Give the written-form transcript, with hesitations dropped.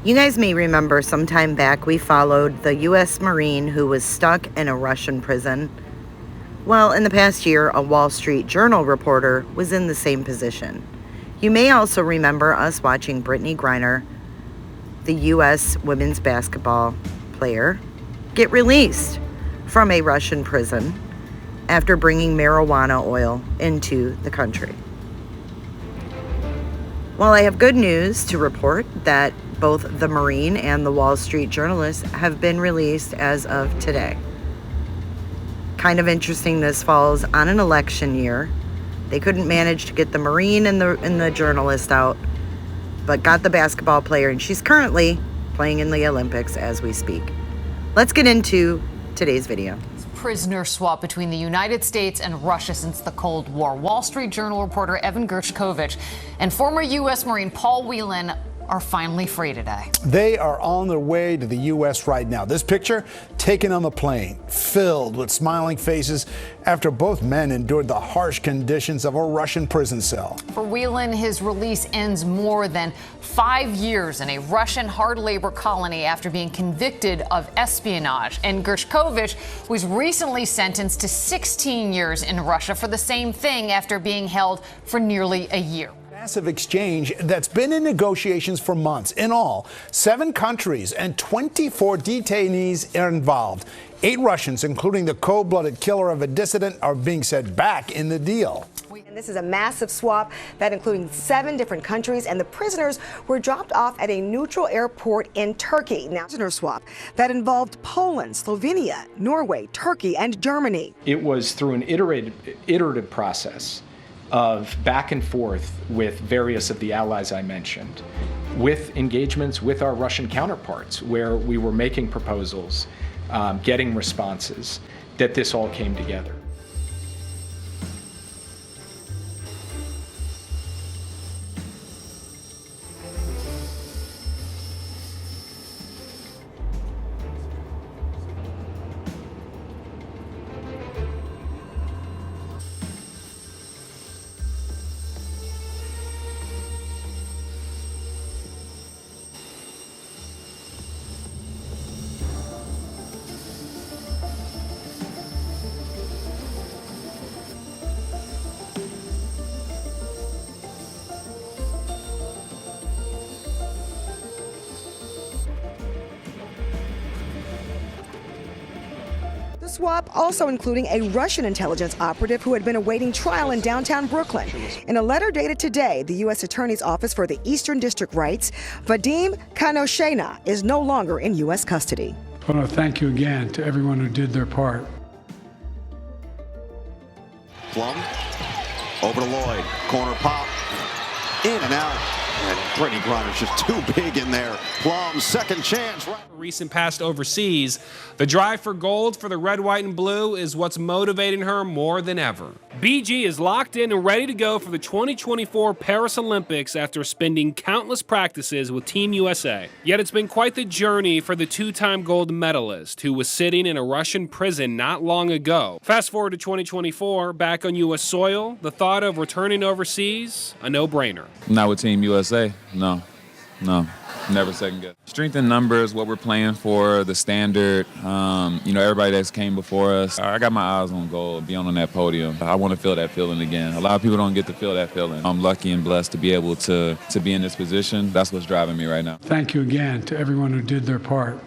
You guys may remember some time back we followed the U.S. Marine who was stuck in a Russian prison. Well, in the past year, a Wall Street Journal reporter was in the same position. You may also remember us watching Brittney Griener, the U.S. women's basketball player, get released from a Russian prison after bringing marijuana oil into the country. Well, I have good news to report that both the Marine and the Wall Street journalist have been released as of today. Kind of interesting, this falls on an election year. They couldn't manage to get the Marine and the journalist out, but got the basketball player, and she's currently playing in the Olympics as we speak. Let's get into today's video. Prisoner swap between the United States and Russia since the Cold War. Wall Street Journal reporter Evan Gershkovich and former U.S. Marine Paul Whelan are finally free today. They are on their way to the U.S. right now. This picture taken on the plane, filled with smiling faces after both men endured the harsh conditions of a Russian prison cell. For Whelan, his release ends more than 5 years in a Russian hard labor colony after being convicted of espionage. And Gershkovich was recently sentenced to 16 years in Russia for the same thing after being held for nearly a year. Massive exchange that's been in negotiations for months. In all, 7 countries and 24 detainees are involved. 8 Russians, including the cold-blooded killer of a dissident, are being set back in the deal. And this is a massive swap that including 7 different countries, and the prisoners were dropped off at a neutral airport in Turkey. Now, prisoner swap that involved Poland, Slovenia, Norway, Turkey, and Germany. It was through an iterative process of back and forth with various of the allies I mentioned, with engagements with our Russian counterparts, where we were making proposals, getting responses, that this all came together. The swap also including a Russian intelligence operative who had been awaiting trial in downtown Brooklyn. In a letter dated today, the U.S. Attorney's Office for the Eastern District writes, Vadim Kanoshena is no longer in U.S. custody. I want to thank you again to everyone who did their part. Plum, over to Lloyd, corner pop, in and out, and Brittney Griner's just too big in there. Plum, second chance. Recent past overseas, the drive for gold for the red, white, and blue is what's motivating her more than ever. BG is locked in and ready to go for the 2024 Paris Olympics after spending countless practices with Team USA. Yet it's been quite the journey for the 2-time gold medalist who was sitting in a Russian prison not long ago. Fast forward to 2024, back on U.S. soil, the thought of returning overseas, a no-brainer. Not with Team USA, no, never second guess. Strength in numbers, what we're playing for, the standard, everybody that's came before us. I got my eyes on gold, being on that podium. I want to feel that feeling again. A lot of people don't get to feel that feeling. I'm lucky and blessed to be able to be in this position. That's what's driving me right now. Thank you again to everyone who did their part.